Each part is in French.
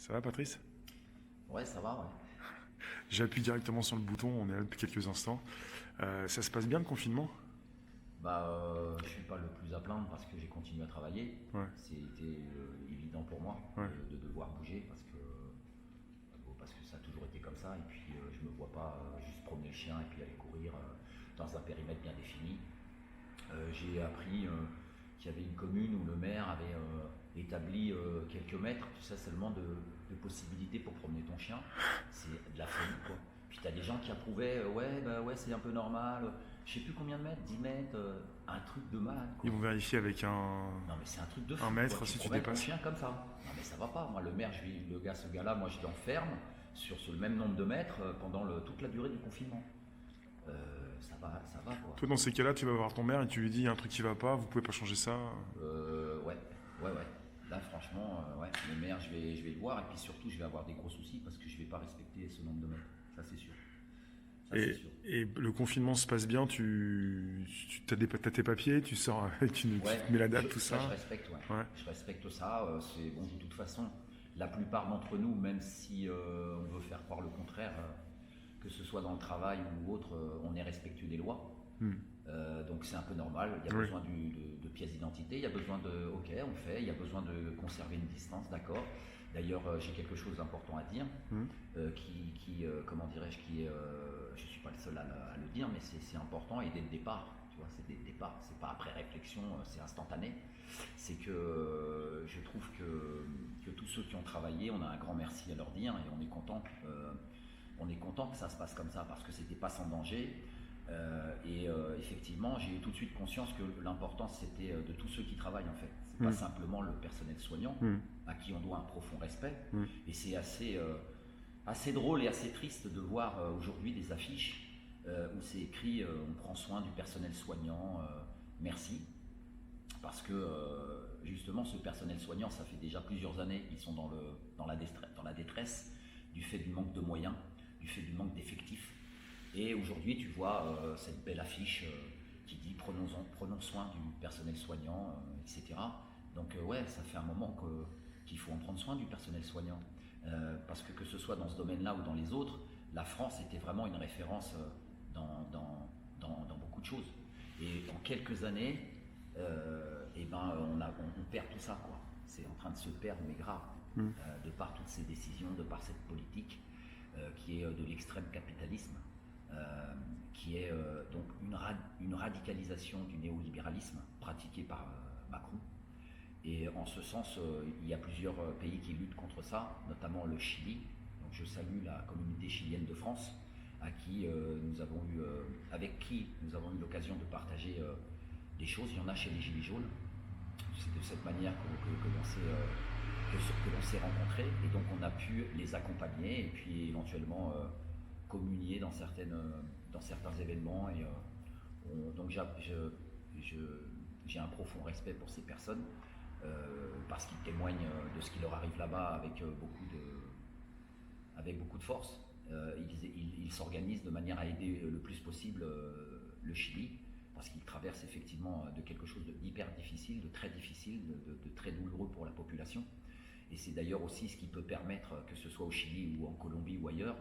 Ça va, Patrice? Ouais, ça va, ouais. J'appuie directement sur le bouton, on est là depuis quelques instants. Ça se passe bien le confinement? Je suis pas le plus à plaindre parce que j'ai continué à travailler. Ouais, C'était évident pour moi ouais. de devoir bouger parce que ça a toujours été comme ça. Et puis je me vois pas juste promener le chien et puis aller courir dans un périmètre bien défini. J'ai appris qu'il y avait une commune où le maire avait établi quelques mètres, tu sais, seulement de possibilités pour promener ton chien. C'est de la folie, quoi. Puis tu as des gens qui approuvaient, ouais, bah ouais, c'est un peu normal, je sais plus combien de mètres, 10 mètres, un truc de malade, quoi. Ils vont vérifier avec Non mais c'est un truc de un fou, quoi. mètre Tu si tu promènes ton dépasses. chien comme ça. Non mais ça va pas. Moi le maire, ce gars-là, moi je l'enferme sur ce même nombre de mètres pendant toute la durée du confinement. Ça va quoi. Toi, dans ces cas-là, tu vas voir ton maire et tu lui dis, il y a un truc qui va pas, vous pouvez pas changer ça. Ouais, ouais. Là, franchement, ouais, le maire, je vais le voir et puis surtout, je vais avoir des gros soucis parce que je vais pas respecter ce nombre de mètres. Ça, c'est sûr. Ça, c'est Et, sûr. et le confinement se passe bien, t'as tes papiers, tu sors avec tu Ouais, te mets la date, tout ça, ça. je respecte, ouais. Ouais. Je respecte ça. C'est bon, de toute façon, la plupart d'entre nous, même si on veut faire croire le contraire, que ce soit dans le travail ou autre, on est respectueux des lois. Hmm. Donc c'est un peu normal, il y a Oui. besoin de pièces d'identité, il y a besoin ok, on fait, il y a besoin de conserver une distance, d'accord. D'ailleurs, j'ai quelque chose d'important à dire, Hmm. comment dirais-je, je suis pas le seul à le dire, mais c'est important et dès le départ, tu vois, c'est dès le départ, c'est pas après réflexion, c'est instantané. C'est que je trouve que tous ceux qui ont travaillé, on a un grand merci à leur dire et on est content que ça se passe comme ça parce que c'était pas sans danger. Effectivement, j'ai eu tout de suite conscience que l'important c'était de tous ceux qui travaillent en fait. C'est pas simplement le personnel soignant Hmm. à qui on doit un profond respect. Hmm. Et c'est assez drôle et assez triste de voir aujourd'hui des affiches où c'est écrit on prend soin du personnel soignant, merci. Parce que justement, ce personnel soignant, ça fait déjà plusieurs années qu'ils sont dans la détresse du fait du manque de moyens, du fait du manque d'effectifs. Et aujourd'hui, tu vois cette belle affiche qui dit prenons soin du personnel soignant, etc. Donc ouais, ça fait un moment qu'il faut en prendre soin du personnel soignant. Parce que ce soit dans ce domaine-là ou dans les autres, la France était vraiment une référence dans beaucoup de choses. Et en quelques années, on perd tout ça, quoi. C'est en train de se perdre, mais grave, de par toutes ces décisions, de par cette politique qui est de l'extrême capitalisme, qui est donc une radicalisation du néolibéralisme pratiqué par Macron. Et en ce sens, il y a plusieurs pays qui luttent contre ça, notamment le Chili. Donc je salue la communauté chilienne de France, avec qui nous avons eu l'occasion de partager des choses. Il y en a chez les Gilets jaunes. C'est de cette manière que l'on s'est rencontrés et donc on a pu les accompagner et puis éventuellement communier dans certains événements. Donc j'ai un profond respect pour ces personnes parce qu'ils témoignent de ce qui leur arrive là-bas avec beaucoup de force. Ils s'organisent de manière à aider le plus possible le Chili parce qu'ils traversent effectivement de quelque chose d'hyper difficile, de très difficile, de très douloureux pour la population. Et c'est d'ailleurs aussi ce qui peut permettre, que ce soit au Chili ou en Colombie ou ailleurs,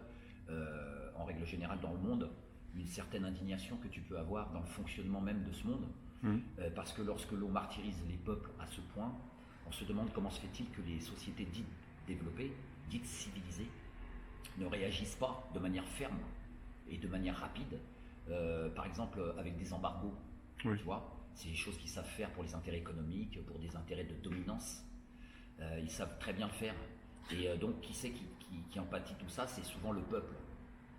en règle générale dans le monde, une certaine indignation que tu peux avoir dans le fonctionnement même de ce monde. Parce que lorsque l'on martyrise les peuples à ce point, on se demande comment se fait-il que les sociétés dites développées, dites civilisées, ne réagissent pas de manière ferme et de manière rapide, par exemple avec des embargos. Oui. Tu vois, c'est des choses qu'ils savent faire pour les intérêts économiques, pour des intérêts de dominance. Ils savent très bien le faire. Et donc, qui c'est qui empathie tout ça? C'est souvent le peuple.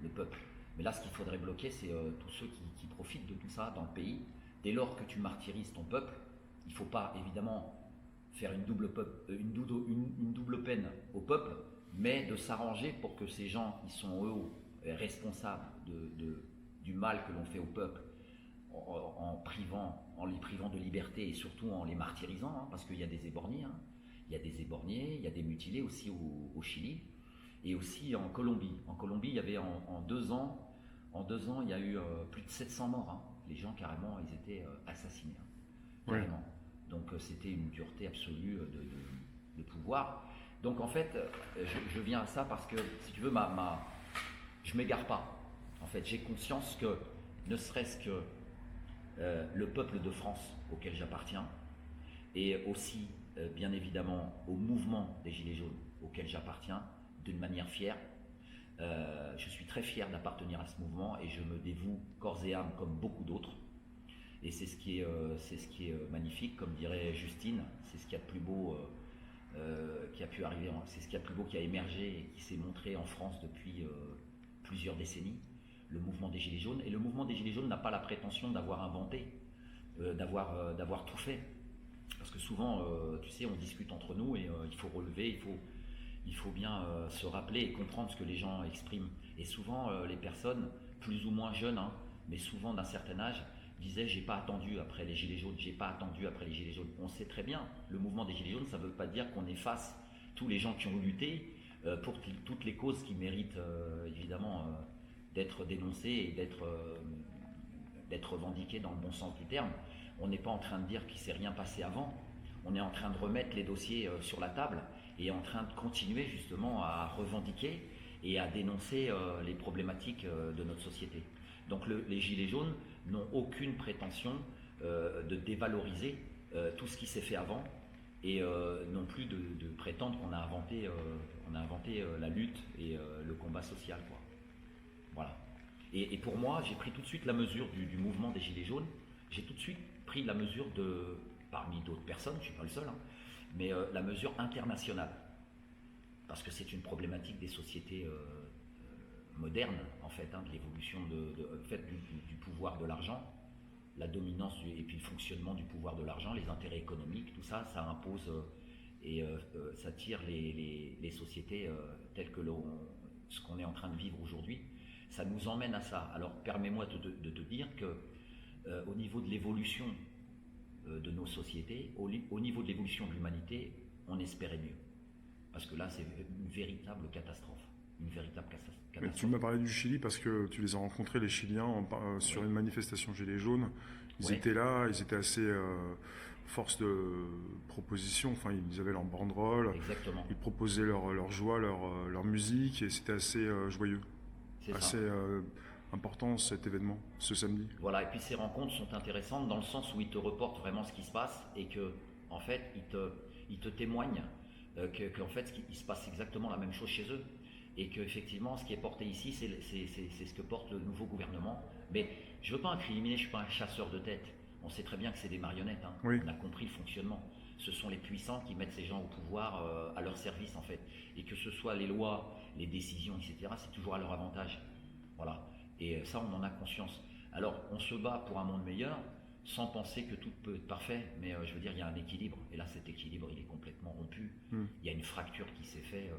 Le peuple. Mais là, ce qu'il faudrait bloquer, c'est tous ceux qui profitent de tout ça dans le pays. Dès lors que tu martyrises ton peuple, il ne faut pas évidemment faire une double peine au peuple, mais de s'arranger pour que ces gens qui sont eux responsables du mal que l'on fait au peuple en les privant de liberté et surtout en les martyrisant, hein, parce qu'il y a des éborgnés, hein. Il y a des éborgnés, il y a des mutilés aussi au Chili et aussi en Colombie. En Colombie, il y avait en 2 ans, il y a eu plus de 700 morts. Hein. Les gens, carrément, ils étaient assassinés. Hein, Oui. carrément. Donc c'était une dureté absolue de pouvoir. Donc en fait, je viens à ça parce que, si tu veux, je m'égare pas. En fait, j'ai conscience que, ne serait-ce que le peuple de France auquel j'appartiens, et aussi, bien évidemment, au mouvement des Gilets jaunes auquel j'appartiens, d'une manière fière. Je suis très fier d'appartenir à ce mouvement et je me dévoue corps et âme comme beaucoup d'autres. Et c'est ce qui est magnifique, comme dirait Justine, c'est ce qu'il y a de plus beau qui a pu arriver, c'est ce qu'il y a de plus beau qui a émergé et qui s'est montré en France depuis plusieurs décennies, le mouvement des Gilets jaunes. Et le mouvement des Gilets jaunes n'a pas la prétention d'avoir inventé, d'avoir tout fait. Parce que souvent, tu sais, on discute entre nous et il faut relever, il faut bien se rappeler et comprendre ce que les gens expriment. Et souvent, les personnes, plus ou moins jeunes, hein, mais souvent d'un certain âge, disaient j'ai pas attendu après les Gilets jaunes, j'ai pas attendu après les Gilets jaunes. On sait très bien, le mouvement des Gilets jaunes, ça ne veut pas dire qu'on efface tous les gens qui ont lutté pour toutes les causes qui méritent évidemment d'être dénoncées et d'être revendiquées dans le bon sens du terme. On n'est pas en train de dire qu'il ne s'est rien passé avant, on est en train de remettre les dossiers sur la table et en train de continuer justement à revendiquer et à dénoncer les problématiques de notre société. Donc les Gilets jaunes n'ont aucune prétention de dévaloriser tout ce qui s'est fait avant et non plus de prétendre qu'on a inventé, la lutte et le combat social, quoi. Voilà. Et pour moi, j'ai pris tout de suite la mesure du mouvement des Gilets jaunes. J'ai tout de suite pris la mesure parmi d'autres personnes, je ne suis pas le seul, hein, mais la mesure internationale. Parce que c'est une problématique des sociétés moderne en fait, hein, de l'évolution du pouvoir de l'argent, la dominance et puis le fonctionnement du pouvoir de l'argent, les intérêts économiques, tout ça, ça impose et ça tire les sociétés telles que ce qu'on est en train de vivre aujourd'hui, ça nous emmène à ça. Alors permets-moi de te dire que au niveau de l'évolution de nos sociétés, au niveau de l'évolution de l'humanité, on espérait mieux. Parce que là, c'est une véritable catastrophe. Une véritable catastrophe. Mais tu m'as parlé du Chili parce que tu les as rencontrés, les Chiliens, sur une manifestation Gilets jaunes. Ils étaient là, ils étaient assez force de proposition. Enfin, ils avaient leur banderole. Exactement. Ils proposaient leur joie, leur musique, et c'était assez joyeux. C'est assez important cet événement, ce samedi. Voilà, et puis ces rencontres sont intéressantes dans le sens où ils te reportent vraiment ce qui se passe et que, en fait, ils te témoignent qu'en fait, il se passe exactement la même chose chez eux. Et qu'effectivement, ce qui est porté ici, c'est ce que porte le nouveau gouvernement. Mais je ne veux pas incriminer, je ne suis pas un chasseur de tête. On sait très bien que c'est des marionnettes. Hein. Oui. On a compris le fonctionnement. Ce sont les puissants qui mettent ces gens au pouvoir à leur service, en fait. Et que ce soit les lois, les décisions, etc., c'est toujours à leur avantage. Voilà. Et ça, on en a conscience. Alors, on se bat pour un monde meilleur, sans penser que tout peut être parfait, mais je veux dire, il y a un équilibre. Et là, cet équilibre, il est complètement rompu. Il y a une fracture qui s'est faite.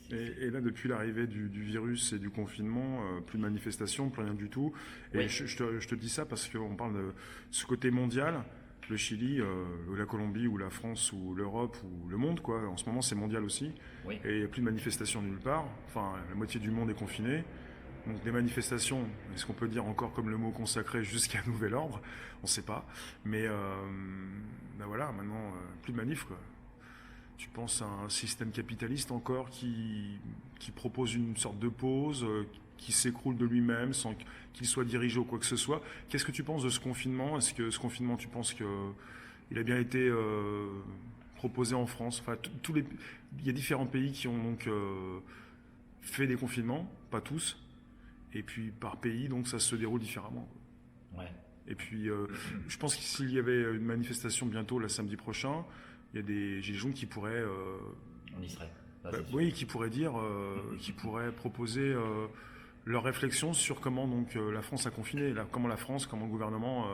Et là, depuis l'arrivée du virus et du confinement, plus de manifestations, plus rien du tout. Et oui. je te dis ça parce qu'on parle de ce côté mondial. Le Chili, ou la Colombie, ou la France, ou l'Europe, ou le monde, quoi. En ce moment, c'est mondial aussi. Oui. Et il n'y a plus de manifestations nulle part. Enfin, la moitié du monde est confiné. Donc les manifestations, est-ce qu'on peut dire encore comme le mot consacré jusqu'à nouvel ordre? On ne sait pas. Mais ben voilà, maintenant, plus de manif, quoi. Tu penses à un système capitaliste encore qui propose une sorte de pause, qui s'écroule de lui-même sans qu'il soit dirigé ou quoi que ce soit. Qu'est-ce que tu penses de ce confinement? Est-ce que ce confinement, tu penses qu'il a bien été proposé en France? Enfin, il y a différents pays qui ont donc fait des confinements, pas tous. Et puis par pays, donc ça se déroule différemment. Ouais. Et puis, je pense que s'il y avait une manifestation bientôt, le samedi prochain, il y a des Gilets jaunes qui pourraient... on y serait. Oui, qui pourraient dire, qui pourraient proposer leur réflexion sur comment donc la France a confiné, comment la France, comment le gouvernement...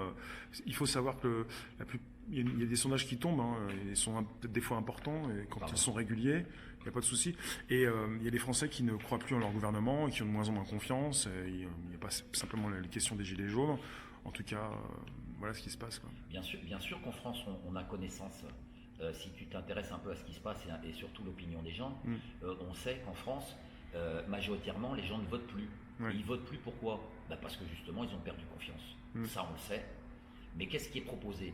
il faut savoir que il y a des sondages qui tombent, hein, ils sont peut-être des fois importants, et quand ils sont réguliers, il n'y a pas de souci. Et il y a des Français qui ne croient plus en leur gouvernement, et qui ont de moins en moins confiance. Il n'y a pas simplement la question des Gilets jaunes. En tout cas, voilà ce qui se passe, quoi. Bien sûr qu'en France, on a connaissance... si tu t'intéresses un peu à ce qui se passe et surtout l'opinion des gens, on sait qu'en France, majoritairement, les gens ne votent plus. Et ils votent plus pourquoi? Parce que justement, ils ont perdu confiance. Ça, on le sait. Mais qu'est-ce qui est proposé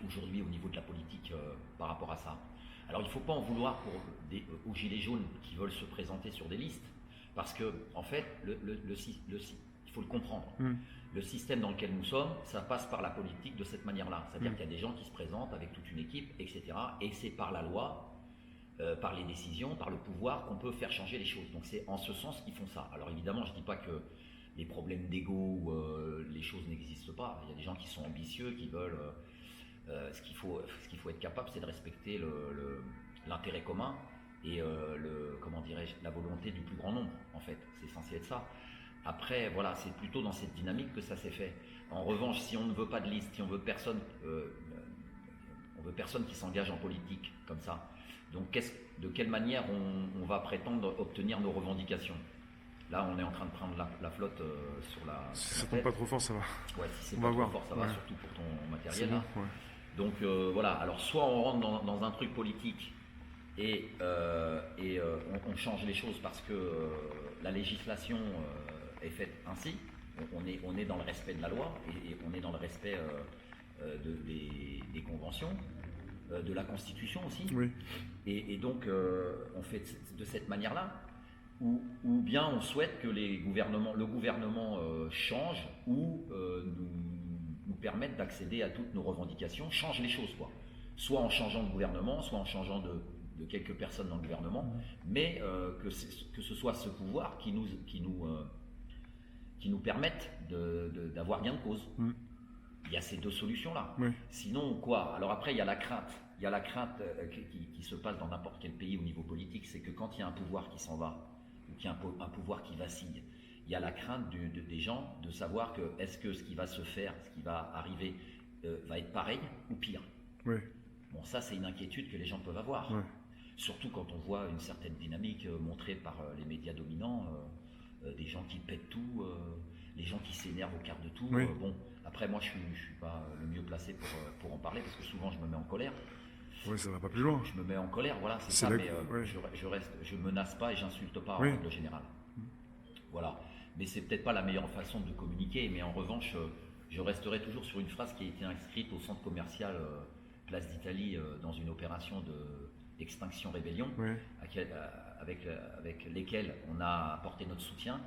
aujourd'hui au niveau de la politique par rapport à ça? Alors il ne faut pas en vouloir aux gilets jaunes qui veulent se présenter sur des listes, parce que en fait, il faut le comprendre. Le système dans lequel nous sommes, ça passe par la politique de cette manière-là. C'est-à-dire qu'il y a des gens qui se présentent avec toute une équipe, etc. Et c'est par la loi, par les décisions, par le pouvoir qu'on peut faire changer les choses. Donc c'est en ce sens qu'ils font ça. Alors évidemment, je ne dis pas que les problèmes d'ego ou les choses n'existent pas. Il y a des gens qui sont ambitieux, qui veulent... ce qu'il faut être capable, c'est de respecter l'intérêt commun et comment dirais-je, la volonté du plus grand nombre, en fait. C'est censé être ça. Après, voilà, c'est plutôt dans cette dynamique que ça s'est fait. En revanche, si on ne veut pas de liste, si on veut personne qui s'engage en politique comme ça, donc de quelle manière on va prétendre obtenir nos revendications? Là, on est en train de prendre la flotte sur la. Si ça tombe pas trop fort, ça va. Ouais, si c'est pas trop fort, ça va, surtout pour ton matériel. Bon, ouais. Donc voilà, alors soit on rentre dans un truc politique et on change les choses parce que la législation est faite ainsi, on est dans le respect de la loi et on est dans le respect des conventions, de la Constitution aussi. Oui. Et donc on fait de cette manière-là, ou bien on souhaite que le gouvernement change ou nous permettent d'accéder à toutes nos revendications, change les choses, quoi. Soit en changeant de gouvernement, soit en changeant de quelques personnes dans le gouvernement, mais que ce soit ce pouvoir qui nous permette d'avoir gain de cause. Il y a ces deux solutions-là. Oui. Sinon, quoi? Alors après, il y a la crainte. Il y a la crainte qui se passe dans n'importe quel pays au niveau politique, c'est que quand il y a un pouvoir qui s'en va, ou qu'il y a un pouvoir qui vacille, il y a la crainte des gens de savoir que est-ce que ce qui va se faire, ce qui va arriver, va être pareil ou pire. Oui. Bon, ça c'est une inquiétude que les gens peuvent avoir. Ouais. Surtout quand on voit une certaine dynamique montrée par les médias dominants, des gens qui pètent tout, les gens qui s'énervent au quart de tout. Oui. Bon, après moi je suis pas le mieux placé pour en parler parce que souvent je me mets en colère. Oui, ça va pas plus loin. Je me mets en colère, voilà, c'est ça, mais je menace pas et j'insulte pas en règle générale. Voilà. Mais c'est peut-être pas la meilleure façon de communiquer, mais en revanche, je resterai toujours sur une phrase qui a été inscrite au centre commercial Place d'Italie dans une opération d'extinction rébellion, avec lesquelles on a apporté notre soutien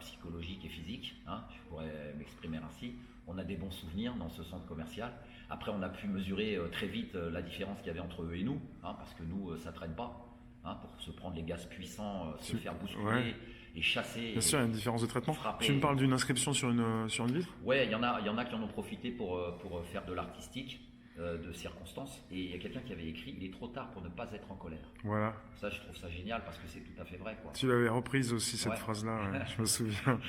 psychologique et physique, hein, je pourrais m'exprimer ainsi. On a des bons souvenirs dans ce centre commercial. Après, on a pu mesurer très vite la différence qu'il y avait entre eux et nous, hein, parce que nous, ça ne traîne pas. Hein, pour se prendre les gaz puissants, se faire bousculer et chasser. Bien sûr, il y a une différence de traitement. Frapper. Tu me parles d'une inscription sur une vitre? Ouais, il y en a qui en ont profité pour faire de l'artistique, de circonstances. Et il y a quelqu'un qui avait écrit « Il est trop tard pour ne pas être en colère ». Voilà. Ça, je trouve ça génial parce que c'est tout à fait vrai, quoi. Tu l'avais reprise aussi, cette phrase-là, je me souviens.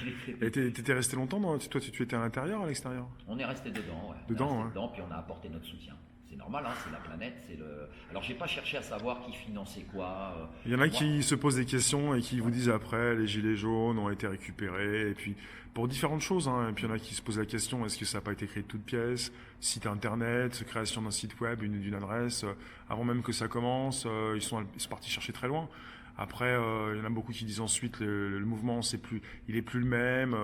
Et t'étais resté longtemps toi, tu étais à l'intérieur, à l'extérieur? On est resté dedans, ouais. Dedans, puis on a apporté notre soutien. C'est normal, hein, c'est la planète, Alors j'ai pas cherché à savoir qui finançait quoi. Il y en a qui se posent des questions et qui vous disent après les gilets jaunes ont été récupérés et puis pour différentes choses, hein. Et puis il y en a qui se posent la question est-ce que ça n'a pas été créé de toutes pièces, site internet, création d'un site web, d'une adresse, avant même que ça commence, ils sont partis chercher très loin. Après il y en a beaucoup qui disent ensuite le mouvement il est plus le même.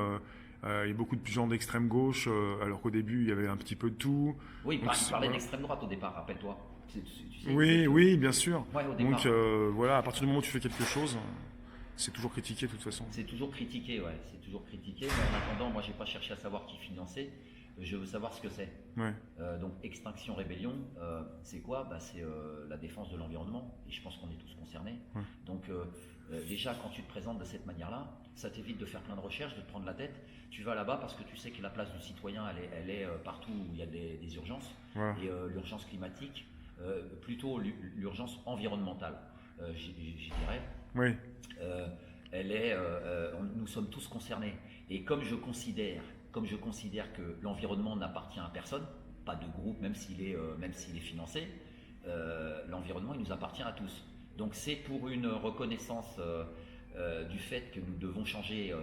Il y a beaucoup de gens d'extrême gauche, alors qu'au début, il y avait un petit peu de tout. Oui, il parlait d'extrême droite au départ, rappelle-toi. Oui, bien sûr. Ouais, au départ. Donc voilà, à partir du moment où tu fais quelque chose, c'est toujours critiqué de toute façon. C'est toujours critiqué, ouais. C'est toujours critiqué. Mais en attendant, moi, j'ai pas cherché à savoir qui finançait. Je veux savoir ce que c'est. Ouais. Donc, Extinction Rébellion, c'est quoi? C'est la défense de l'environnement. Et je pense qu'on est tous concernés. Ouais. Donc, déjà, quand tu te présentes de cette manière-là, ça t'évite de faire plein de recherches, de te prendre la tête. Tu vas là-bas parce que tu sais que la place du citoyen, elle est partout où il y a des urgences. Voilà. Et l'urgence climatique, plutôt l'urgence environnementale, j'y dirais. Oui. Nous sommes tous concernés. Et comme je considère que l'environnement n'appartient à personne, pas de groupe, même s'il est financé, l'environnement, il nous appartient à tous. Donc c'est pour une reconnaissance du fait que nous devons changer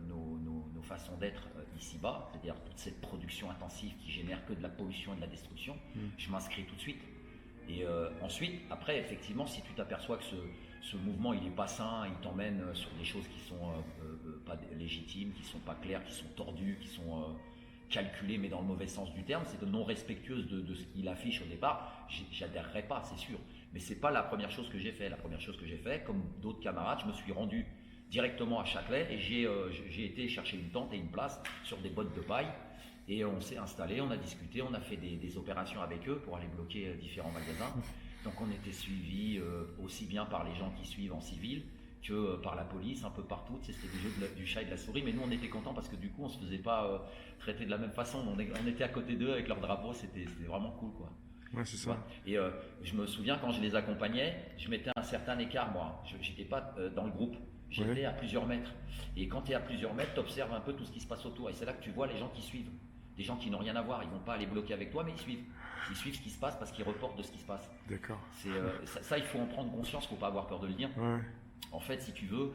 nos façons d'être ici-bas, c'est-à-dire toute cette production intensive qui génère que de la pollution et de la destruction, je m'inscris tout de suite. Et ensuite, après, effectivement, si tu t'aperçois que ce mouvement, il n'est pas sain, il t'emmène sur des choses qui sont pas légitimes, qui sont pas claires, qui sont tordues, qui sont calculée, mais dans le mauvais sens du terme, c'est non respectueuse de ce qu'il affiche au départ, j'adhérerai pas, c'est sûr. Mais c'est pas la première chose que j'ai fait. La première chose que j'ai fait, comme d'autres camarades, je me suis rendu directement à Châtelet et j'ai été chercher une tente et une place sur des bottes de paille. Et on s'est installé, on a discuté, on a fait des opérations avec eux pour aller bloquer différents magasins. Donc on était suivis aussi bien par les gens qui suivent en civil que par la police, un peu partout. Tu sais, c'était des jeux du chat et de la souris, mais nous on était contents parce que du coup on se faisait pas traiter de la même façon. On était à côté d'eux avec leur drapeau, c'était vraiment cool, quoi. Ouais, c'est ça. Et je me souviens quand je les accompagnais, je mettais un certain écart, moi. Je n'étais pas dans le groupe, j'étais à plusieurs mètres. Et quand tu es à plusieurs mètres, tu observes un peu tout ce qui se passe autour. Et c'est là que tu vois les gens qui suivent. Des gens qui n'ont rien à voir, ils ne vont pas aller bloquer avec toi, mais ils suivent. Ils suivent ce qui se passe parce qu'ils reportent de ce qui se passe. D'accord. Ça, il faut en prendre conscience, il ne faut pas avoir peur de le dire. Ouais. En fait, si tu veux,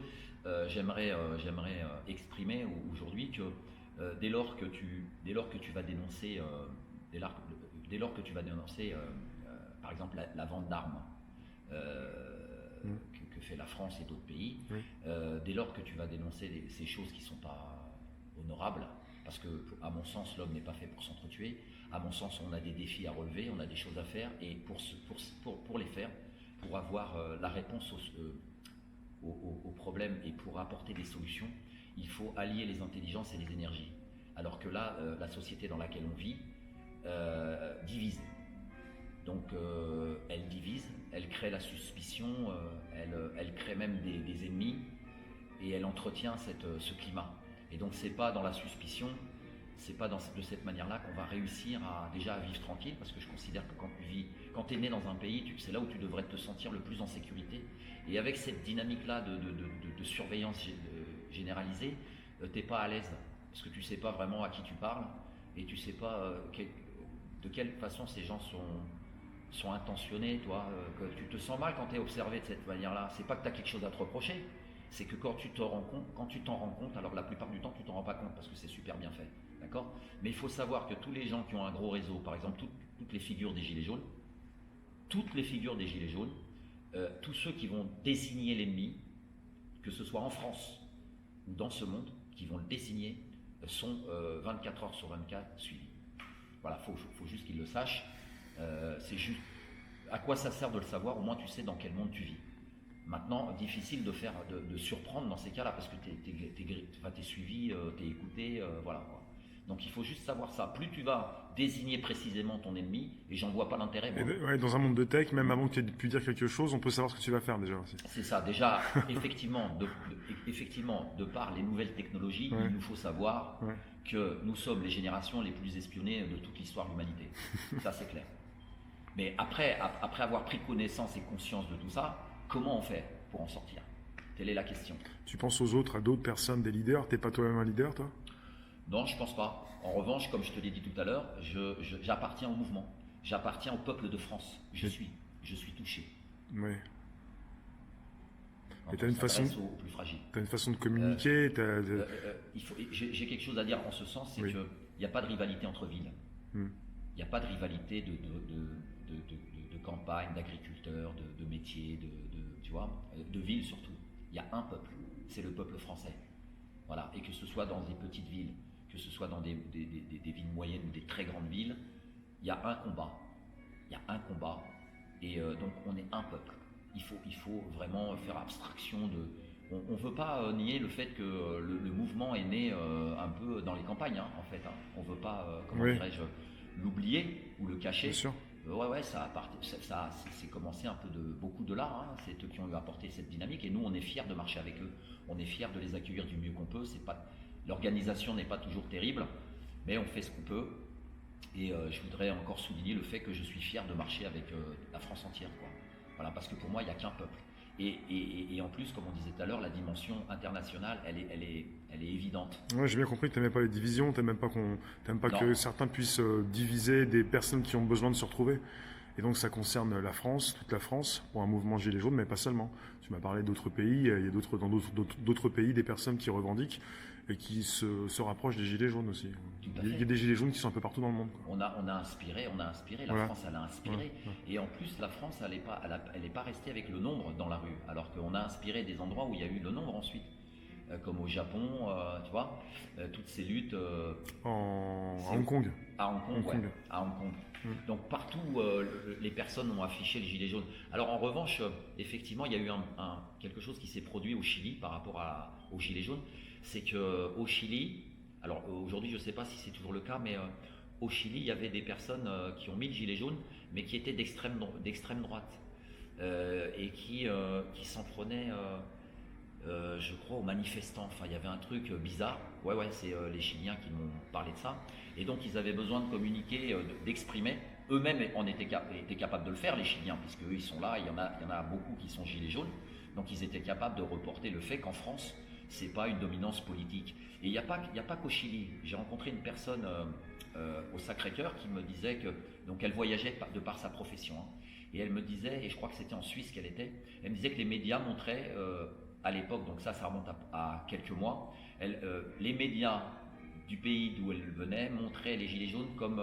j'aimerais exprimer aujourd'hui que dès lors que tu vas dénoncer, dès lors que tu vas dénoncer par exemple la vente d'armes que fait la France et d'autres pays, dès lors que tu vas dénoncer ces choses qui ne sont pas honorables, parce que à mon sens l'homme n'est pas fait pour s'entretuer, à mon sens on a des défis à relever, on a des choses à faire, et pour les faire, pour avoir la réponse aux problèmes et pour apporter des solutions, il faut allier les intelligences et les énergies. Alors que là, la société dans laquelle on vit divise. Donc elle divise, elle crée la suspicion, elle crée même des ennemis et elle entretient ce climat. Et donc c'est pas dans la suspicion, c'est pas de cette manière-là qu'on va réussir déjà à vivre tranquille, parce que je considère que quand tu es né dans un pays, c'est là où tu devrais te sentir le plus en sécurité. Et avec cette dynamique-là de surveillance généralisée, t'es pas à l'aise, parce que tu sais pas vraiment à qui tu parles, et tu sais pas de quelle façon ces gens sont intentionnés, toi, que tu te sens mal quand tu es observé de cette manière-là. C'est pas que tu as quelque chose à te reprocher, c'est que quand tu t'en rends compte, alors la plupart du temps tu t'en rends pas compte parce que c'est super bien fait, d'accord? Mais il faut savoir que tous les gens qui ont un gros réseau, par exemple toutes les figures des gilets jaunes, tous ceux qui vont désigner l'ennemi, que ce soit en France ou dans ce monde, qui vont le désigner, sont 24 heures sur 24 suivis. Voilà, faut juste qu'ils le sachent. C'est juste à quoi ça sert de le savoir, au moins tu sais dans quel monde tu vis. Maintenant, difficile de surprendre dans ces cas-là parce que t'es suivi, t'es écouté, voilà quoi. Donc il faut juste savoir ça. Plus tu vas désigner précisément ton ennemi, et j'en vois pas l'intérêt. Dans un monde de tech, même avant que tu aies pu dire quelque chose, on peut savoir ce que tu vas faire déjà aussi. C'est ça, déjà, effectivement, de par les nouvelles technologies, il nous faut savoir que nous sommes les générations les plus espionnées de toute l'histoire de l'humanité. Ça c'est clair. Mais après avoir pris connaissance et conscience de tout ça, comment on fait pour en sortir? Telle est la question. Tu penses aux autres, à d'autres personnes, des leaders? T'es pas toi-même un leader, toi? Non, je pense pas. En revanche, comme je te l'ai dit tout à l'heure, j'appartiens au mouvement. J'appartiens au peuple de France. Je suis touché. Oui. Et tu as une façon de communiquer. J'ai quelque chose à dire en ce sens, c'est qu'il n'y a pas de rivalité entre villes. Il n'y a pas de rivalité de campagne, d'agriculteurs, de métiers, tu vois, de villes surtout. Il y a un peuple, c'est le peuple français. Voilà. Et que ce soit dans des petites villes, que ce soit dans des villes moyennes ou des très grandes villes, il y a un combat. Il y a un combat. Et donc on est un peuple. Il faut vraiment faire abstraction de... On ne veut pas nier le fait que le mouvement est né un peu dans les campagnes, hein, en fait. Hein. On ne veut pas, comment dirais-je, l'oublier ou le cacher. Bien sûr. Ça c'est commencé un peu beaucoup de là. Hein. C'est eux qui ont apporté cette dynamique et nous on est fiers de marcher avec eux. On est fiers de les accueillir du mieux qu'on peut. L'organisation n'est pas toujours terrible, mais on fait ce qu'on peut. Et je voudrais encore souligner le fait que je suis fier de marcher avec la France entière, quoi. Voilà, parce que pour moi il n'y a qu'un peuple. Et en plus, comme on disait tout à l'heure, la dimension internationale, elle est évidente. Ouais, j'ai bien compris que tu n'aimais pas les divisions, tu n'aimes pas que certains puissent diviser des personnes qui ont besoin de se retrouver. Et donc ça concerne la France, toute la France, pour un mouvement Gilets jaunes, mais pas seulement. Tu m'as parlé d'autres pays, il y a dans d'autres pays des personnes qui revendiquent et qui se rapprochent des Gilets jaunes aussi. Il y a des Gilets jaunes qui sont un peu partout dans le monde. On a inspiré, la France elle a inspiré. Et en plus la France elle n'est pas restée avec le nombre dans la rue, alors qu'on a inspiré des endroits où il y a eu le nombre ensuite. comme au Japon, tu vois, toutes ces luttes. À Hong Kong. À Hong Kong, Hong Kong. à Hong Kong. Donc partout, les personnes ont affiché le gilet jaune. Alors en revanche, effectivement, il y a eu quelque chose qui s'est produit au Chili par rapport au gilet jaune. C'est qu'au Chili, alors aujourd'hui je ne sais pas si c'est toujours le cas, mais au Chili, il y avait des personnes qui ont mis le gilet jaune, mais qui étaient d'extrême droite. Et qui s'en prenaient, je crois, aux manifestants. Enfin, il y avait un truc bizarre. Ouais, c'est les Chiliens qui m'ont parlé de ça. Et donc, ils avaient besoin de communiquer, d'exprimer. Eux-mêmes étaient capables de le faire, les Chiliens, puisque eux, ils sont là. Il y en a beaucoup qui sont gilets jaunes. Donc, ils étaient capables de reporter le fait qu'en France, c'est pas une dominance politique. Et il n'y a pas qu'au Chili. J'ai rencontré une personne au Sacré-Cœur qui me disait que, donc, elle voyageait de par sa profession. Hein. Et elle me disait, et je crois que c'était en Suisse qu'elle était, elle me disait que les médias montraient, à l'époque, donc ça remonte à quelques mois, les médias du pays d'où elle venait montraient les Gilets jaunes comme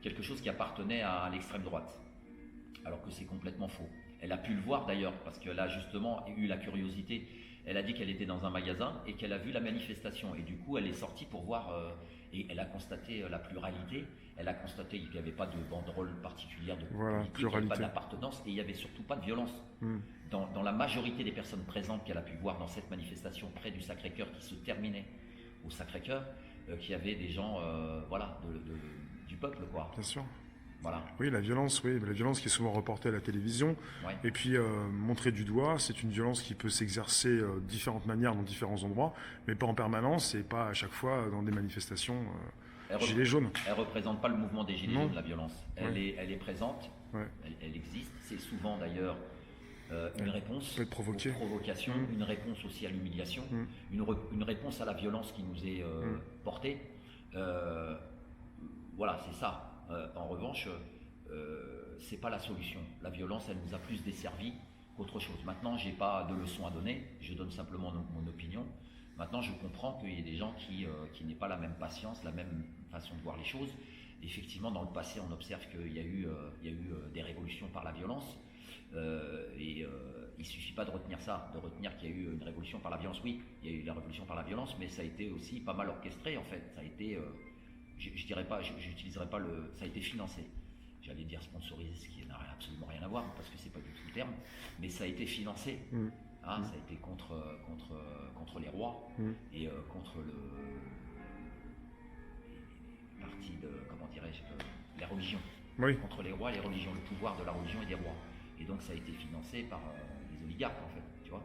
quelque chose qui appartenait à l'extrême droite. Alors que c'est complètement faux. Elle a pu le voir d'ailleurs, parce qu'elle a justement eu la curiosité. Elle a dit qu'elle était dans un magasin et qu'elle a vu la manifestation. Et du coup, elle est sortie pour voir, et elle a constaté la pluralité. Elle a constaté qu'il n'y avait pas de banderole particulière de politique, il n'y avait pas d'appartenance et il n'y avait surtout pas de violence. Dans la majorité des personnes présentes qu'elle a pu voir dans cette manifestation près du Sacré-Cœur qui se terminait au Sacré-Cœur, qu'il y avait des gens du peuple, quoi. Bien sûr. Voilà. Oui, la violence qui est souvent reportée à la télévision. Ouais. Et puis, montrée du doigt, c'est une violence qui peut s'exercer de différentes manières dans différents endroits, mais pas en permanence et pas à chaque fois dans des manifestations gilets jaunes. Elle ne représente pas le mouvement des gilets jaunes, la violence. Elle est présente, ouais. elle existe. C'est souvent d'ailleurs une réponse aux provocations, une réponse aussi à l'humiliation, une réponse à la violence qui nous est portée. Voilà, c'est ça. En revanche, c'est pas la solution. La violence, elle nous a plus desservi qu'autre chose. Maintenant, j'ai pas de leçon à donner, je donne simplement mon opinion. Maintenant, je comprends qu'il y ait des gens qui n'aient pas la même patience, la même façon de voir les choses. Effectivement, dans le passé, on observe qu'il y a eu des révolutions par la violence. Il ne suffit pas de retenir ça, de retenir qu'il y a eu une révolution par la violence. Oui, il y a eu la révolution par la violence, mais ça a été aussi pas mal orchestré en fait. Ça a été, je dirais pas, j'utiliserai pas ça a été financé. J'allais dire sponsorisé, ce qui n'a absolument rien à voir parce que c'est pas du tout le terme, mais ça a été financé. Ça a été contre les rois et contre les partis de, comment dirais-je, les religions. Oui. Contre les rois et les religions, le pouvoir de la religion et des rois. Et donc ça a été financé par les oligarques en fait, tu vois.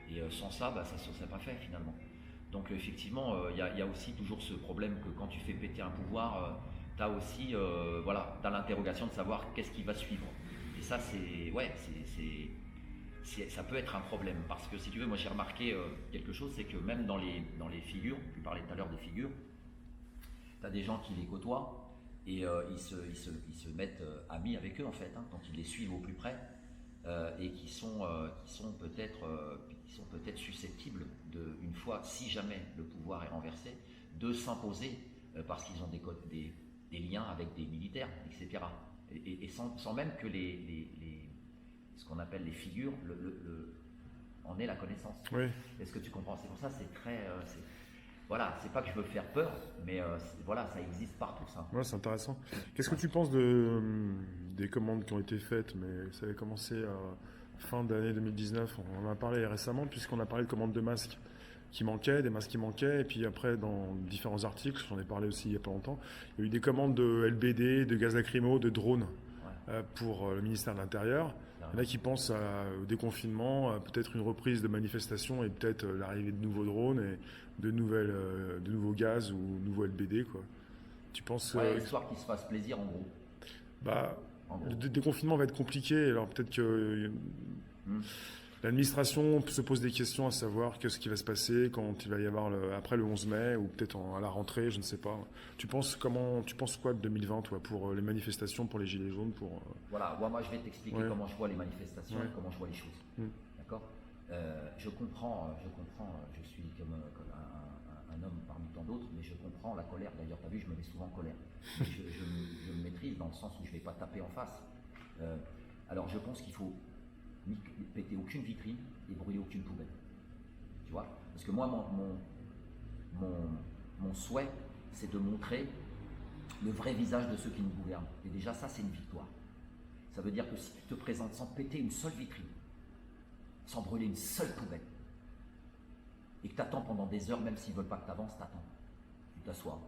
Et sans ça, ça ne serait pas fait finalement. Donc effectivement, il y a aussi toujours ce problème que quand tu fais péter un pouvoir, tu as aussi t'as l'interrogation de savoir qu'est-ce qui va suivre. Et ça, ça peut être un problème. Parce que si tu veux, moi j'ai remarqué quelque chose, c'est que même dans les figures, tu parlais tout à l'heure des figures, tu as des gens qui les côtoient et ils se mettent amis avec eux en fait, donc ils les suivent au plus près et qui sont peut-être susceptibles une fois, si jamais le pouvoir est renversé, de s'imposer parce qu'ils ont des liens avec des militaires, etc. Et sans même que ce qu'on appelle les figures en aient la connaissance. Oui. Est-ce que tu comprends? C'est pour ça c'est très... voilà, c'est pas que je veux faire peur, mais voilà, ça existe partout ça. Ouais, c'est intéressant. Qu'est-ce que tu penses des commandes qui ont été faites, mais ça avait commencé fin d'année 2019, on en a parlé récemment puisqu'on a parlé de commandes de masques qui manquaient, des masques qui manquaient, et puis après dans différents articles, j'en ai parlé aussi il n'y a pas longtemps, il y a eu des commandes de LBD, de gaz lacrymo, de drones pour le ministère de l'Intérieur. Il y en a qui pensent au déconfinement, peut-être une reprise de manifestations et peut-être l'arrivée de nouveaux drones et de nouveaux gaz ou nouveaux LBD, quoi. Tu penses histoire qu'ils se fassent plaisir en gros. Le déconfinement va être compliqué, alors peut-être que l'administration se pose des questions à savoir ce qui va se passer quand il va y avoir après le 11 mai ou peut-être à la rentrée, je ne sais pas. Tu penses quoi de 2020 toi, pour les manifestations, pour les gilets jaunes Voilà, moi je vais t'expliquer comment je vois les manifestations et comment je vois les choses. D'accord. Je comprends, je suis comme un homme parmi tant d'autres, mais je comprends la colère. D'ailleurs, tu as vu, je me mets souvent en colère. Je me maîtrise dans le sens où je ne vais pas taper en face. Alors je pense qu'il faut ni péter aucune vitrine et brûler aucune poubelle. tu vois. Parce que moi, mon souhait, c'est de montrer le vrai visage de ceux qui nous gouvernent. Et déjà, ça, c'est une victoire. Ça veut dire que si tu te présentes sans péter une seule vitrine, sans brûler une seule poubelle, et que tu attends pendant des heures, même s'ils ne veulent pas que tu avances, tu attends. Tu t'assois,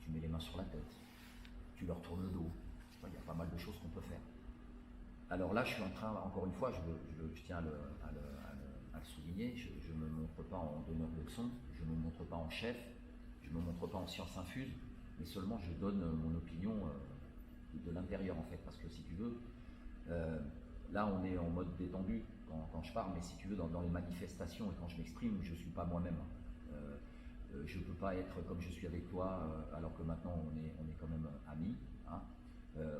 tu mets les mains sur la tête, tu leur tournes le dos. Il y a pas mal de choses qu'on peut faire. Alors là, je suis en train, encore une fois, je tiens à le souligner, je ne me montre pas en donneur de leçons, je ne me montre pas en chef, je ne me montre pas en science infuse, mais seulement je donne mon opinion de l'intérieur en fait, parce que si tu veux, là on est en mode détendu quand je parle, mais si tu veux, dans les manifestations et quand je m'exprime, je ne suis pas moi-même. Je ne peux pas être comme je suis avec toi, alors que maintenant on est quand même amis. Hein.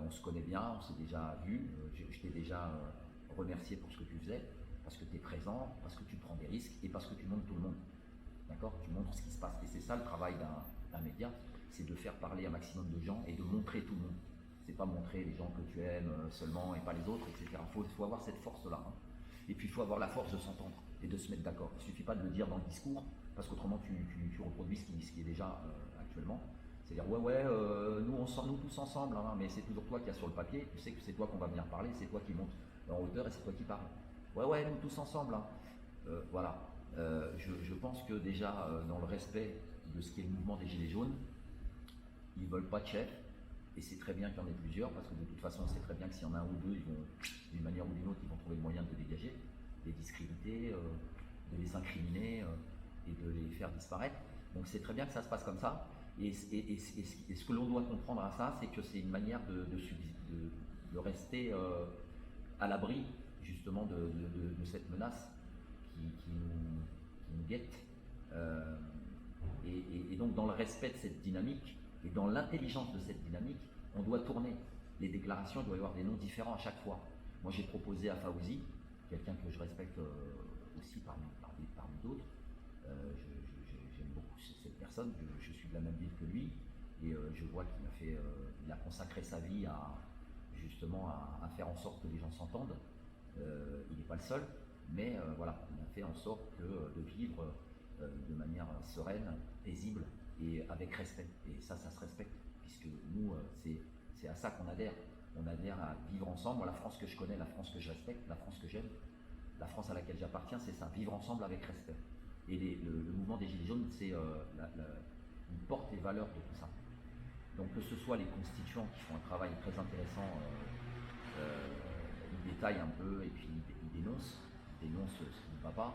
On se connaît bien, on s'est déjà vu, je t'ai déjà remercié pour ce que tu faisais, parce que tu es présent, parce que tu prends des risques et parce que tu montres tout le monde. D'accord ? Tu montres ce qui se passe. Et c'est ça le travail d'un média, c'est de faire parler un maximum de gens et de montrer tout le monde. C'est pas montrer les gens que tu aimes seulement et pas les autres, etc. Il faut avoir cette force-là. Hein. Et puis il faut avoir la force de s'entendre et de se mettre d'accord. Il ne suffit pas de le dire dans le discours, parce qu'autrement tu reproduis ce qui est déjà actuellement. C'est-à-dire, nous tous ensemble, hein, mais c'est toujours toi qui as sur le papier, tu sais que c'est toi qu'on va venir parler, c'est toi qui monte en hauteur et c'est toi qui parles. Nous tous ensemble. Hein. Voilà. Je pense que déjà, dans le respect de ce qui est le mouvement des Gilets jaunes, ils ne veulent pas de chef, et c'est très bien qu'il y en ait plusieurs, parce que de toute façon, c'est très bien que s'il y en a un ou deux, ils vont, d'une manière ou d'une autre, ils vont trouver le moyen de te dégager, de les discréditer, de les incriminer et de les faire disparaître. Donc c'est très bien que ça se passe comme ça. Et ce que l'on doit comprendre à ça, c'est que c'est une manière de rester à l'abri justement de cette menace qui nous guette. Et donc dans le respect de cette dynamique et dans l'intelligence de cette dynamique, on doit tourner. Les déclarations, il doit y avoir des noms différents à chaque fois. Moi j'ai proposé à Fawzi, quelqu'un que je respecte aussi parmi d'autres, j'aime beaucoup cette personne, je suis de la même ville que lui, et je vois qu'il a consacré sa vie justement à faire en sorte que les gens s'entendent. Il n'est pas le seul, mais voilà, il a fait en sorte de vivre de manière sereine, paisible et avec respect. Et ça se respecte, puisque nous, c'est à ça qu'on adhère. On adhère à vivre ensemble. Moi, la France que je connais, la France que je respecte, la France que j'aime, la France à laquelle j'appartiens, c'est ça, vivre ensemble avec respect. Et le mouvement des Gilets jaunes, c'est il porte les valeurs de tout ça. Donc que ce soit les constituants qui font un travail très intéressant, ils détaillent un peu et puis ils dénoncent ce qui ne va pas.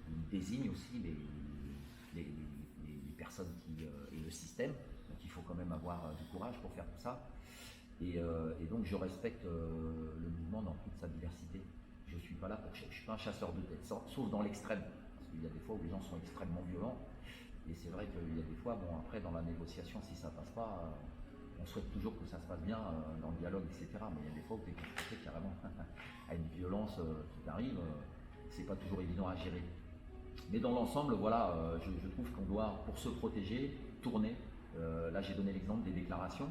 Ils désignent aussi les personnes et le système. Donc il faut quand même avoir du courage pour faire tout ça. Et donc je respecte le mouvement dans toute sa diversité. Je ne suis pas là je suis pas un chasseur de tête, sauf dans l'extrême. Parce qu'il y a des fois où les gens sont extrêmement violents. Et c'est vrai qu'il y a des fois, après dans la négociation, si ça ne passe pas, on souhaite toujours que ça se passe bien dans le dialogue, etc. Mais il y a des fois où tu es confronté carrément à une violence qui t'arrive. C'est pas toujours évident à gérer. Mais dans l'ensemble, voilà, je trouve qu'on doit, pour se protéger, tourner. Là, j'ai donné l'exemple des déclarations.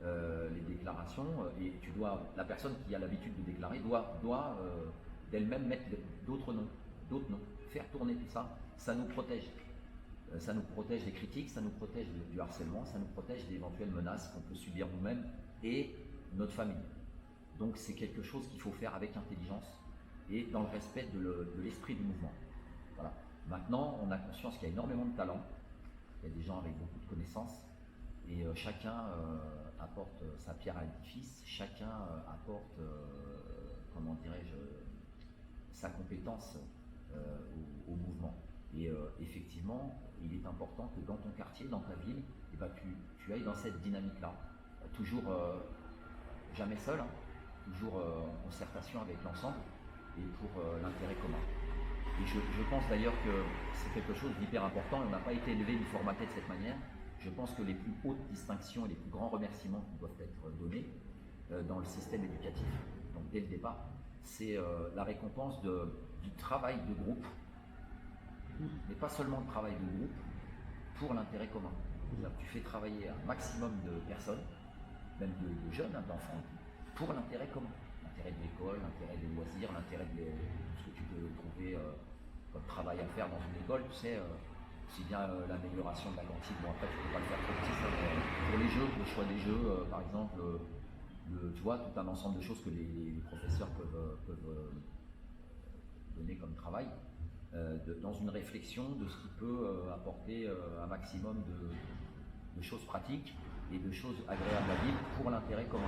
Les déclarations, et la personne qui a l'habitude de déclarer doit d'elle-même mettre d'autres noms, faire tourner tout ça, ça nous protège. Ça nous protège des critiques, ça nous protège du harcèlement, ça nous protège d'éventuelles menaces qu'on peut subir nous-mêmes et notre famille. Donc c'est quelque chose qu'il faut faire avec intelligence et dans le respect de l'esprit du mouvement. Voilà. Maintenant, on a conscience qu'il y a énormément de talent, il y a des gens avec beaucoup de connaissances, et chacun apporte sa pierre à l'édifice, chacun apporte, comment dirais-je, sa compétence au mouvement. Et effectivement, il est important que dans ton quartier, dans ta ville, tu ailles dans cette dynamique-là. Toujours jamais seul, hein, toujours en concertation avec l'ensemble et pour l'intérêt commun. Et je pense d'ailleurs que c'est quelque chose d'hyper important et on n'a pas été élevé ni formaté de cette manière. Je pense que les plus hautes distinctions et les plus grands remerciements qui doivent être donnés dans le système éducatif, donc dès le départ, c'est la récompense du travail de groupe, mais pas seulement le travail de groupe, pour l'intérêt commun. Tu fais travailler un maximum de personnes, même de jeunes, d'enfants, pour l'intérêt commun. L'intérêt de l'école, l'intérêt des loisirs, l'intérêt de ce que tu peux trouver votre travail à faire dans une école, tu sais, aussi bien l'amélioration de la cantine. Bon, après, tu ne peux pas le faire trop petit, ça, mais pour les jeux, le choix des jeux, par exemple, tu vois, tout un ensemble de choses que les professeurs peuvent donner comme travail, dans une réflexion de ce qui peut apporter un maximum de choses pratiques et de choses agréables à vivre pour l'intérêt commun.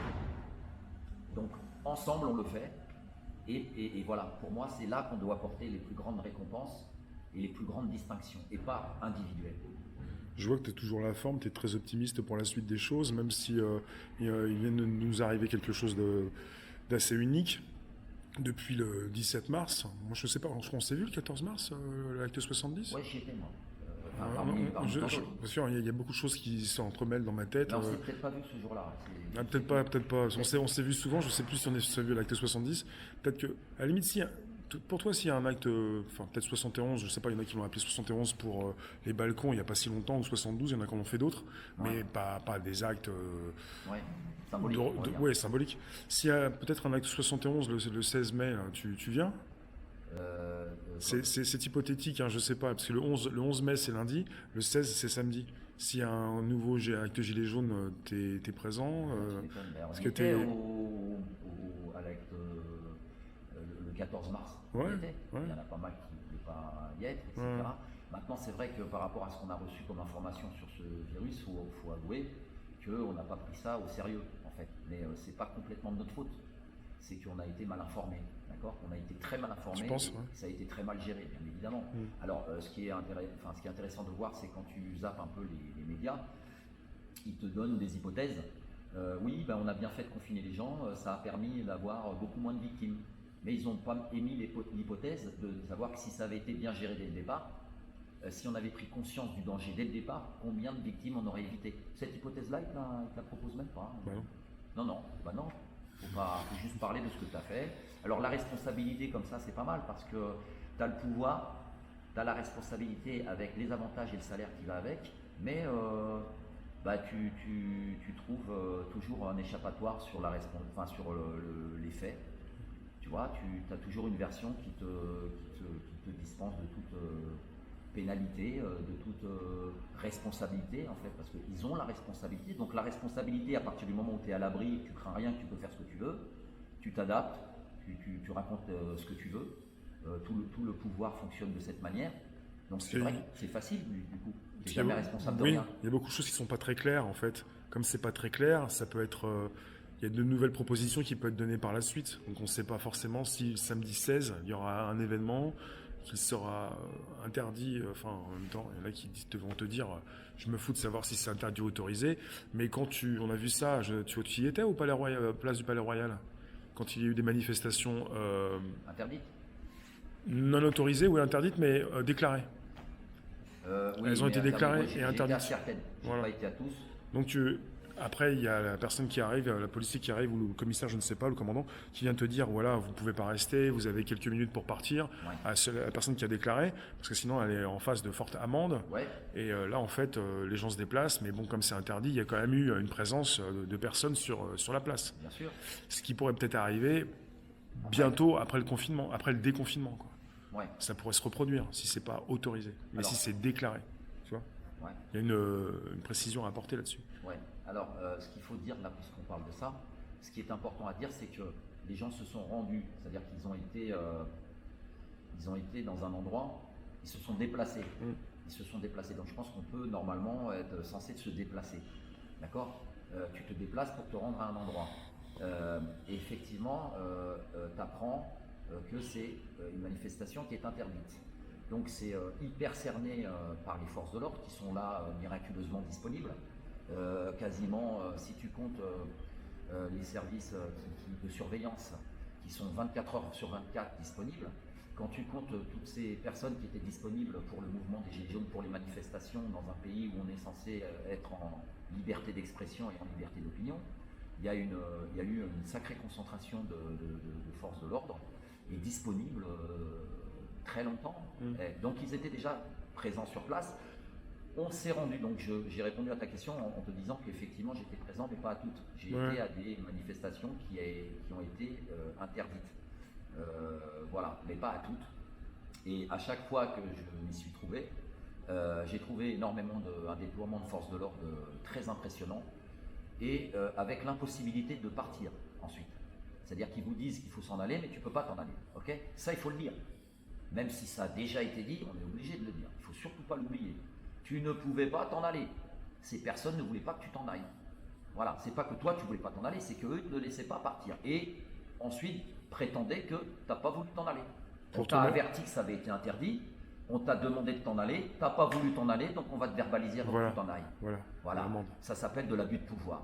Donc, ensemble, on le fait. Et voilà, pour moi, c'est là qu'on doit apporter les plus grandes récompenses et les plus grandes distinctions, et pas individuelles. Je vois que tu es toujours la forme, tu es très optimiste pour la suite des choses, même si il vient de nous arriver quelque chose d'assez unique depuis le 17 mars. Moi, je sais pas, je crois qu'on s'est vu le 14 mars, l'acte 70. Ouais, j'y étais, moi. Bien sûr, il y a beaucoup de choses qui s'entremêlent dans ma tête. Mais on s'est peut-être pas vu ce jour-là. Peut-être pas, peut-être pas. On s'est vu souvent, je sais plus si on s'est vu à l'acte 70. Peut-être que, à la limite, si, pour toi, s'il y a un acte, enfin peut-être 71, je sais pas, il y en a qui l'ont appelé 71 pour les balcons il n'y a pas si longtemps, ou 72, il y en a qui en ont fait d'autres, mais pas des actes symboliques. Symboliques. S'il y a peut-être un acte 71 le 16 mai, là, tu viens? C'est hypothétique, hein, je sais pas, parce que le 11 mai c'est lundi, le 16 c'est samedi. S'il y a un nouveau acte gilet jaune, t'es présent on était à l'acte le 14 mars. Ouais, il y en a pas mal qui ne voulaient pas y être, etc. Ouais. Maintenant, c'est vrai que par rapport à ce qu'on a reçu comme information sur ce virus, il faut avouer qu'on n'a pas pris ça au sérieux, en fait. Mais c'est pas complètement de notre faute. C'est qu'on a été mal informé, d'accord ? On a été très mal informé, ça a été très mal géré, bien évidemment. Alors, ce qui est intéressant de voir, c'est quand tu zappes un peu les médias, ils te donnent des hypothèses. Oui, on a bien fait de confiner les gens, ça a permis d'avoir beaucoup moins de victimes. Mais ils n'ont pas émis l'hypothèse de savoir que si ça avait été bien géré dès le départ, si on avait pris conscience du danger dès le départ, combien de victimes on aurait évité. Cette hypothèse-là, ils ne la proposent même pas. Hein. Non. Faut juste parler de ce que tu as fait. Alors la responsabilité comme ça, c'est pas mal parce que tu as le pouvoir, tu as la responsabilité avec les avantages et le salaire qui va avec, mais tu trouves toujours un échappatoire sur les faits. Tu vois, tu as toujours une version qui te dispense de toute pénalité, de toute responsabilité en fait, parce qu'ils ont la responsabilité. Donc la responsabilité, à partir du moment où tu es à l'abri, tu crains rien, que tu peux faire ce que tu veux, tu t'adaptes, tu racontes ce que tu veux, tout le pouvoir fonctionne de cette manière. Donc c'est vrai que c'est facile du coup, tu n'es jamais responsable de rien. Il y a beaucoup de choses qui ne sont pas très claires en fait. Comme c'est pas très clair, ça peut être... il y a de nouvelles propositions qui peuvent être données par la suite. Donc on ne sait pas forcément si samedi 16, il y aura un événement qui sera interdit, en même temps, il y en a qui vont te dire, je me fous de savoir si c'est interdit ou autorisé, mais quand on a vu ça, tu y étais au Palais Royal, place du Palais Royal, quand il y a eu des manifestations interdites, non autorisées ou interdites, mais déclarées. Oui, elles ont été déclarées et interdites. J'ai été à certaines, je n'ai pas été à tous. Donc après, il y a la personne qui arrive, la policier qui arrive, ou le commissaire, je ne sais pas, le commandant, qui vient te dire, voilà, vous ne pouvez pas rester, vous avez quelques minutes pour partir. Ouais. À la personne qui a déclaré, parce que sinon, elle est en face de fortes amendes. Ouais. Et là, en fait, les gens se déplacent, mais bon, comme c'est interdit, il y a quand même eu une présence de personnes sur la place. Bien sûr. Ce qui pourrait peut-être arriver bientôt après le confinement, après le déconfinement, quoi. Ouais. Ça pourrait se reproduire si c'est pas autorisé, mais si c'est déclaré. Tu vois ? Ouais. Il y a une précision à apporter là-dessus. Ouais. Alors, ce qu'il faut dire là, puisqu'on parle de ça, ce qui est important à dire, c'est que les gens se sont rendus, c'est-à-dire qu'ils ont été dans un endroit, ils se sont déplacés. Ils se sont déplacés. Donc, je pense qu'on peut normalement être censé se déplacer. D'accord ? Tu te déplaces pour te rendre à un endroit. Et effectivement, tu apprends que c'est une manifestation qui est interdite. Donc c'est hyper cerné par les forces de l'ordre qui sont là miraculeusement disponibles. Quasiment, si tu comptes les services de surveillance qui sont 24 heures sur 24 disponibles, quand tu comptes toutes ces personnes qui étaient disponibles pour le mouvement des Gilets jaunes, pour les manifestations dans un pays où on est censé être en liberté d'expression et en liberté d'opinion, il y a eu une sacrée concentration de forces de l'ordre et disponibles très longtemps. Donc ils étaient déjà présents sur place. On s'est rendu, donc j'ai répondu à ta question en te disant qu'effectivement j'étais présent, mais pas à toutes. J'ai été à des manifestations qui ont été interdites. Voilà, mais pas à toutes. Et à chaque fois que je m'y suis trouvé, j'ai trouvé un déploiement de force de l'ordre très impressionnant et avec l'impossibilité de partir ensuite. C'est-à-dire qu'ils vous disent qu'il faut s'en aller, mais tu ne peux pas t'en aller. Ok, ça, il faut le dire. Même si ça a déjà été dit, on est obligé de le dire. Il ne faut surtout pas l'oublier. Tu ne pouvais pas t'en aller. Ces personnes ne voulaient pas que tu t'en ailles. Voilà, c'est pas que toi tu voulais pas t'en aller, c'est qu'eux ne te laissaient pas partir. Et ensuite prétendaient que tu n'as pas voulu t'en aller. On t'a averti que ça avait été interdit, on t'a demandé de t'en aller, tu n'as pas voulu t'en aller, donc on va te verbaliser avant que tu t'en ailles. Voilà. Ça s'appelle de l'abus de pouvoir.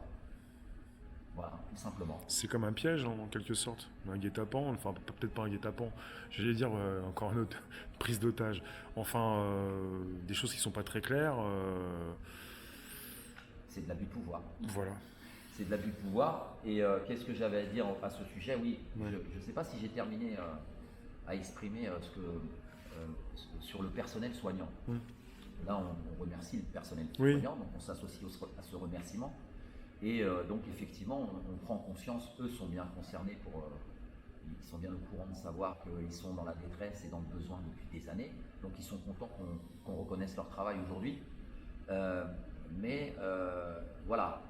Voilà, tout simplement. C'est comme un piège en quelque sorte, un guet-apens, enfin peut-être pas un guet-apens, j'allais dire encore une autre prise d'otage. Enfin, des choses qui sont pas très claires. C'est de l'abus de pouvoir. Voilà. C'est de l'abus de pouvoir. Et qu'est-ce que j'avais à dire à ce sujet? Oui, je ne sais pas si j'ai terminé à exprimer sur le personnel soignant. Là, on remercie le personnel soignant, donc on s'associe à ce remerciement. Et donc effectivement, on prend conscience, eux sont bien concernés ils sont bien au courant de savoir qu'ils sont dans la détresse et dans le besoin depuis des années. Donc ils sont contents qu'on reconnaisse leur travail aujourd'hui. Mais voilà,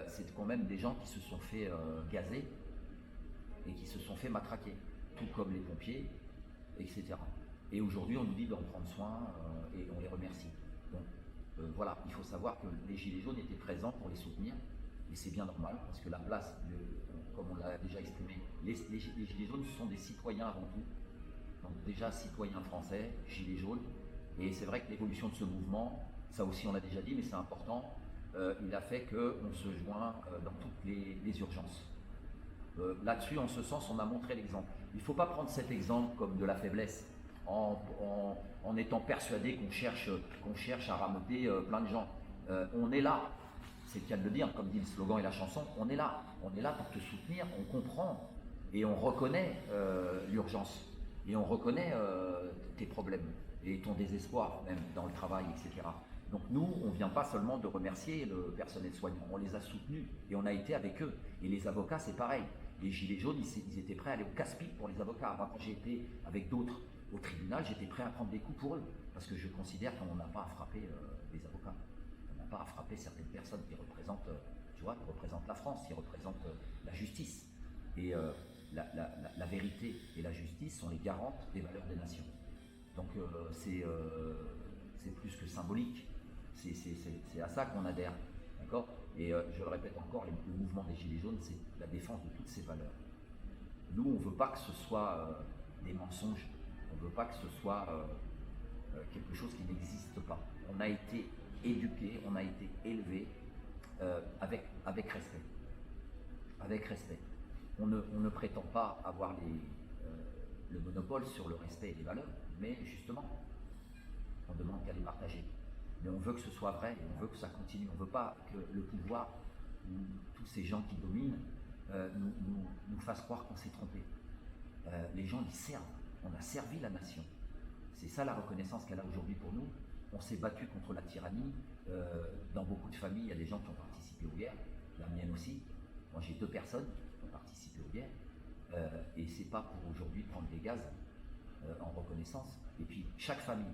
c'est quand même des gens qui se sont fait gazer et qui se sont fait matraquer, tout comme les pompiers, etc. Et aujourd'hui, on nous dit d'en prendre soin et on les remercie. Donc voilà, il faut savoir que les Gilets jaunes étaient présents pour les soutenir, et c'est bien normal, parce que la place, comme on l'a déjà exprimé, les Gilets jaunes sont des citoyens avant tout. Donc déjà citoyens français, Gilets jaunes, et c'est vrai que l'évolution de ce mouvement, ça aussi on l'a déjà dit, mais c'est important, il a fait qu'on se joint dans toutes les urgences. Là-dessus, en ce sens, on a montré l'exemple. Il ne faut pas prendre cet exemple comme de la faiblesse, en étant persuadé qu'on cherche à rameuter plein de gens. On est là, c'est le cas de le dire, comme dit le slogan et la chanson, on est là pour te soutenir, on comprend et on reconnaît l'urgence, et on reconnaît tes problèmes et ton désespoir même dans le travail, etc. Donc nous, on ne vient pas seulement de remercier le personnel soignant, on les a soutenus et on a été avec eux. Et les avocats, c'est pareil. Les Gilets jaunes, ils étaient prêts à aller au casse-pipe pour les avocats. Moi, quand j'ai été avec d'autres au tribunal, j'étais prêt à prendre des coups pour eux, parce que je considère qu'on n'a pas à frapper les avocats. On n'a pas à frapper certaines personnes qui représentent, qui représentent la France, qui représentent la justice. Et la vérité et la justice sont les garantes des valeurs des nations. Donc c'est plus que symbolique. C'est à ça qu'on adhère, d'accord? Et je le répète encore, le mouvement des Gilets jaunes, c'est la défense de toutes ces valeurs. Nous, on ne veut pas que ce soit des mensonges, on ne veut pas que ce soit quelque chose qui n'existe pas. On a été éduqués, on a été élevés avec respect. Avec respect. On ne prétend pas avoir le monopole sur le respect et les valeurs, mais justement, on demande qu'à les partager. Mais on veut que ce soit vrai, on veut que ça continue. On ne veut pas que le pouvoir, ou tous ces gens qui dominent, nous fassent croire qu'on s'est trompé. Les gens y servent. On a servi la nation. C'est ça la reconnaissance qu'elle a aujourd'hui pour nous. On s'est battu contre la tyrannie. Dans beaucoup de familles, il y a des gens qui ont participé aux guerres. La mienne aussi. Moi, j'ai 2 personnes qui ont participé aux guerres. Et c'est pas pour aujourd'hui prendre des gaz en reconnaissance. Et puis, chaque famille,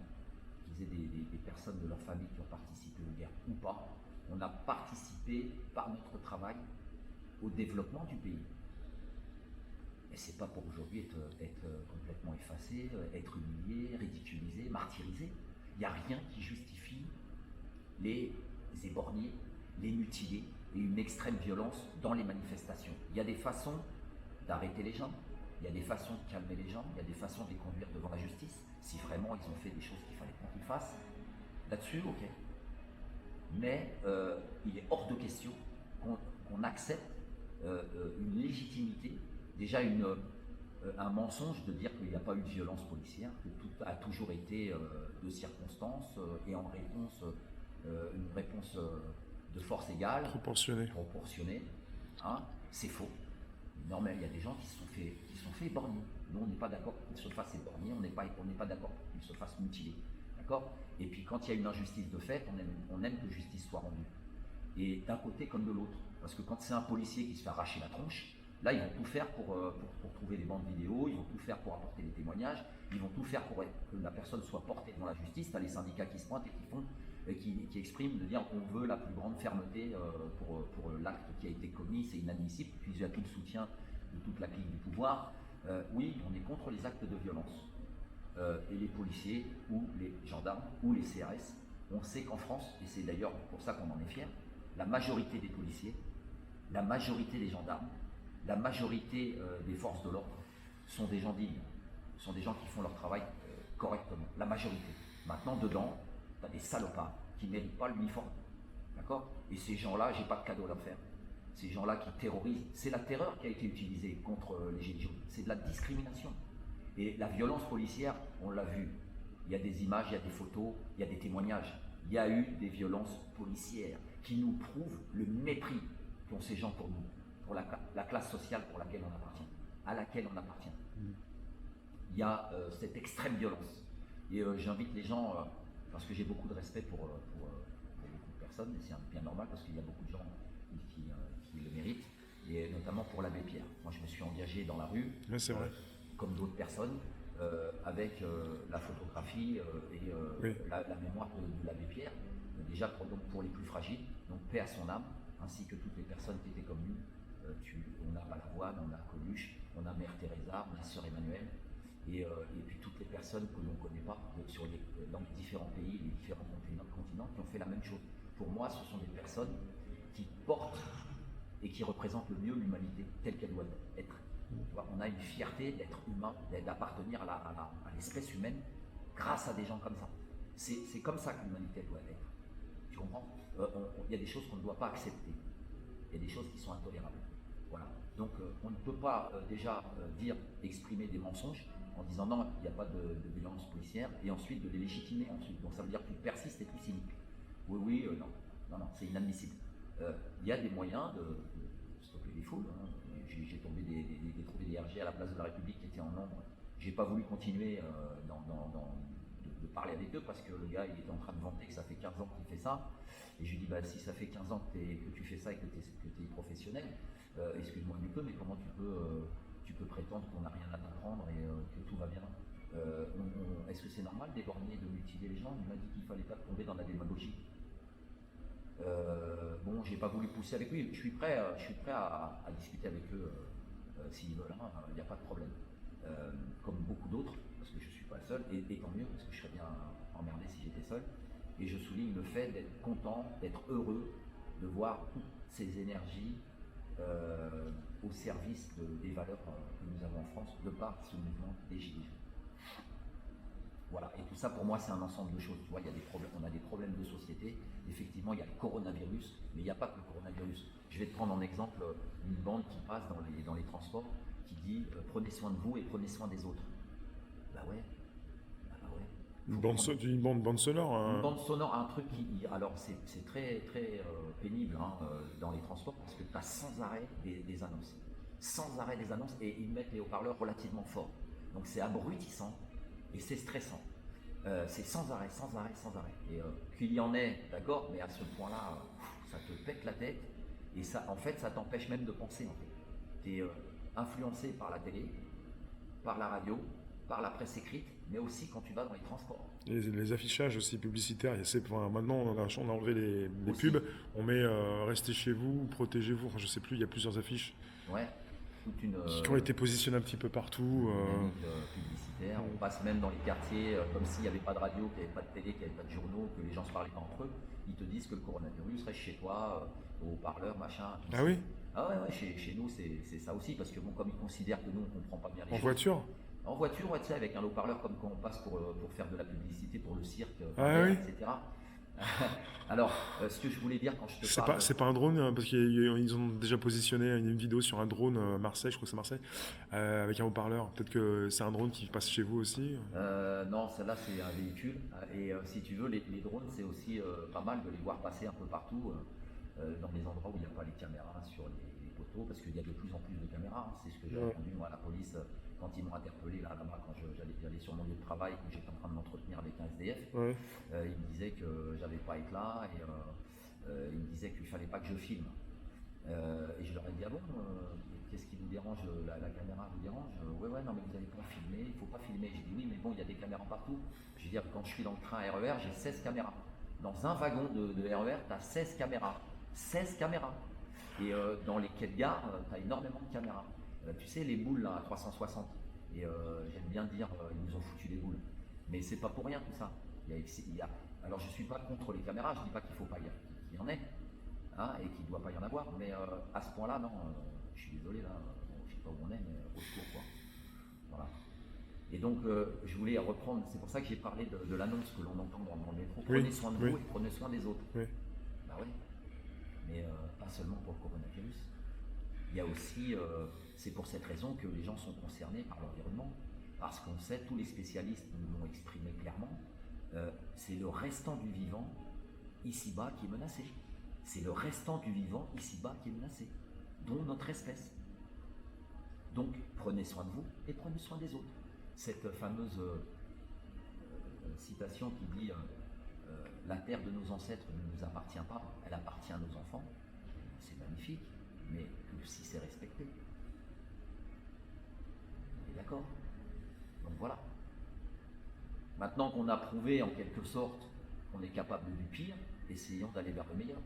qu'ils aient des personnes de leur famille qui ont participé aux guerres ou pas, on a participé par notre travail au développement du pays. Et c'est pas pour aujourd'hui être complètement effacé, être humilié, ridiculisé, martyrisé. Il n'y a rien qui justifie les éborgnés, les mutilés et une extrême violence dans les manifestations. Il y a des façons d'arrêter les gens, il y a des façons de calmer les gens, il y a des façons de les conduire devant la justice, si vraiment ils ont fait des choses qu'il fallait pas qu'ils fassent. Là-dessus, ok. Mais il est hors de question qu'on accepte une légitimité, déjà un mensonge de dire qu'il n'y a pas eu de violence policière, que tout a toujours été de circonstances et en réponse, une réponse de force égale, proportionnée. Hein, c'est faux. Normal, il y a des gens qui se sont fait éborgner. Nous, on n'est pas d'accord qu'ils se fassent éborgner, on n'est pas d'accord qu'ils se fassent mutiler. D'accord? Et puis, quand il y a une injustice de fait, on aime que justice soit rendue. Et d'un côté comme de l'autre. Parce que quand c'est un policier qui se fait arracher la tronche, Là, ils vont tout faire pour trouver les bandes vidéo, ils vont tout faire pour apporter des témoignages, ils vont tout faire pour que la personne soit portée devant la justice. Tu as les syndicats qui se pointent et qui expriment de dire on veut la plus grande fermeté pour l'acte qui a été commis, c'est inadmissible, puis il y a tout le soutien de toute la clique du pouvoir. Oui, on est contre les actes de violence. Et les policiers ou les gendarmes ou les CRS, on sait qu'en France, et c'est d'ailleurs pour ça qu'on en est fiers, la majorité des policiers, la majorité des gendarmes, la majorité des forces de l'ordre sont des gens dignes, sont des gens qui font leur travail correctement, la majorité. Maintenant, dedans, tu as des salopards qui ne méritent pas l'uniforme, d'accord? Et ces gens-là, j'ai pas de cadeau à leur faire. Ces gens-là qui terrorisent, c'est la terreur qui a été utilisée contre les Gilets jaunes, c'est de la discrimination. Et la violence policière, on l'a vu, il y a des images, il y a des photos, il y a des témoignages, il y a eu des violences policières qui nous prouvent le mépris qu'ont ces gens pour nous, pour la classe sociale pour laquelle on appartient, à laquelle on appartient. Il y a cette extrême violence. Et j'invite les gens, parce que j'ai beaucoup de respect pour beaucoup de personnes, et c'est bien normal parce qu'il y a beaucoup de gens qui le méritent, et notamment pour l'abbé Pierre. Moi, je me suis engagé dans la rue, Ouais, c'est vrai. comme d'autres personnes, avec la photographie et Oui. la mémoire de l'abbé Pierre, déjà pour les plus fragiles, donc paix à son âme, ainsi que toutes les personnes qui étaient comme nous. On a Balavoine, on a Coluche, on a Mère Teresa, on a Sœur Emmanuel, et puis toutes les personnes que l'on ne connaît pas dans les différents pays, les différents continents, qui ont fait la même chose. Pour moi, ce sont des personnes qui portent et qui représentent le mieux l'humanité telle qu'elle doit être. Tu vois, on a une fierté d'être humain, d'appartenir à l'espèce humaine grâce à des gens comme ça. C'est comme ça que l'humanité doit être. Tu comprends? Il y a des choses qu'on ne doit pas accepter. Il y a des choses qui sont intolérables. Voilà. Donc on ne peut pas exprimer des mensonges en disant non, il n'y a pas de violence policière, et ensuite de les légitimer ensuite. Donc ça veut dire que tu persistes et tu cynique. Oui, non, c'est inadmissible. Il y a des moyens de stopper les foules. Hein. J'ai trouvé des RG à la place de la République qui étaient en nombre. J'ai pas voulu continuer de parler avec eux parce que le gars il était en train de vanter que ça fait 15 ans qu'il fait ça. Et je lui dis, si ça fait 15 ans que tu fais ça et que tu es professionnel, excuse-moi du peu, mais comment tu peux prétendre qu'on n'a rien à t'apprendre et que tout va bien? Est-ce que c'est normal d'éborgner, de mutiler les gens? Il m'a dit qu'il ne fallait pas tomber dans la démagogie. J'ai pas voulu pousser avec lui. Je suis prêt à discuter avec eux s'ils veulent. Il n'y a pas de problème. Comme beaucoup d'autres, parce que je ne suis pas le seul, et tant mieux, parce que je serais bien emmerdé si j'étais seul. Et je souligne le fait d'être content, d'être heureux, de voir toutes ces énergies au service des valeurs que nous avons en France, de par ce mouvement des Gilets jaunes. Voilà, et tout ça pour moi c'est un ensemble de choses. Tu vois, il y a des problèmes, on a des problèmes de société. Effectivement, il y a le coronavirus, mais il n'y a pas que le coronavirus. Je vais te prendre en exemple une bande qui passe dans les transports qui dit prenez soin de vous et prenez soin des autres. Bah ouais. Une bande sonore. Une bande sonore, un truc alors c'est très très pénible dans les transports parce que tu as sans arrêt des annonces. Sans arrêt des annonces, et ils mettent les haut-parleurs relativement forts. Donc c'est abrutissant et c'est stressant. C'est sans arrêt. Et qu'il y en ait, d'accord, mais à ce point-là, ça te pète la tête et ça, en fait, ça t'empêche même de penser. Tu es influencé par la télé, par la radio, par la presse écrite, mais aussi quand tu vas dans les transports. Les affichages aussi publicitaires, maintenant on a enlevé les pubs, on met restez chez vous, protégez-vous, je sais plus, il y a plusieurs affiches qui ont été positionnées un petit peu partout. Publicitaire. On passe même dans les quartiers comme s'il n'y avait pas de radio, qu'il n'y avait pas de télé, qu'il n'y avait pas de journaux, que les gens se parlaient pas entre eux. Ils te disent que le coronavirus reste chez toi, au haut-parleur, machin. Ah oui? Ah ouais, chez nous c'est ça aussi, parce que comme ils considèrent que nous on ne comprend pas bien les choses. En voiture? En voiture, tu sais, avec un haut-parleur comme quand on passe pour faire de la publicité pour le cirque, etc. Alors, ce que je voulais dire quand je te parle... C'est pas un drone, parce qu'ils ont déjà positionné une vidéo sur un drone Marseille, je crois que c'est Marseille, avec un haut-parleur. Peut-être que c'est un drone qui passe chez vous aussi? Non, celle-là c'est un véhicule. Et si tu veux, les drones, c'est aussi pas mal de les voir passer un peu partout, dans les endroits où il n'y a pas les caméras sur les poteaux, parce qu'il y a de plus en plus de caméras. C'est ce que j'ai entendu, moi, à la police... Quand ils m'ont interpellé là-bas, quand j'allais sur mon lieu de travail, que j'étais en train de m'entretenir avec un SDF, ils me disaient que j'avais pas été là et ils me disaient qu'il fallait pas que je filme. Et je leur ai dit ah bon, qu'est-ce qui vous dérange? La caméra vous dérange? Ouais, non, mais vous n'allez pas filmer, il ne faut pas filmer. J'ai dit oui, mais bon, il y a des caméras partout. Je veux dire, quand je suis dans le train RER, j'ai 16 caméras. Dans un wagon de RER, tu as 16 caméras. 16 caméras. Et dans les quais de gare, tu as énormément de caméras. Tu sais, les boules là, à 360. Et j'aime bien dire, ils nous ont foutu des boules. Mais c'est pas pour rien tout ça. Alors je ne suis pas contre les caméras, je ne dis pas qu'il ne faut pas qu'il y en ait, hein, et qu'il ne doit pas y en avoir, mais à ce point-là, non, je suis désolé, là, je ne sais pas où on est, mais au secours, quoi. Voilà. Et donc, je voulais reprendre, c'est pour ça que j'ai parlé de l'annonce que l'on entend dans le métro. Prenez soin de vous et prenez soin des autres. Oui. Bah oui, mais pas seulement pour le coronavirus. Il y a aussi, c'est pour cette raison que les gens sont concernés par l'environnement, parce qu'on sait, tous les spécialistes nous l'ont exprimé clairement, c'est le restant du vivant ici-bas qui est menacé. C'est le restant du vivant ici-bas qui est menacé, dont notre espèce. Donc, prenez soin de vous et prenez soin des autres. Cette fameuse citation qui dit la terre de nos ancêtres ne nous appartient pas, elle appartient à nos enfants. C'est magnifique, mais que si c'est respecté. Vous êtes d'accord? Donc voilà. Maintenant qu'on a prouvé en quelque sorte qu'on est capable du pire, essayons d'aller vers le meilleur.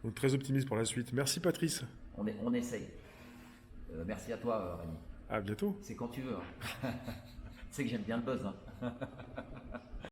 Donc très optimiste pour la suite. Merci Patrice. On essaye. Merci à toi Rémi. À bientôt. C'est quand tu veux. Hein. Tu sais que j'aime bien le buzz. Hein.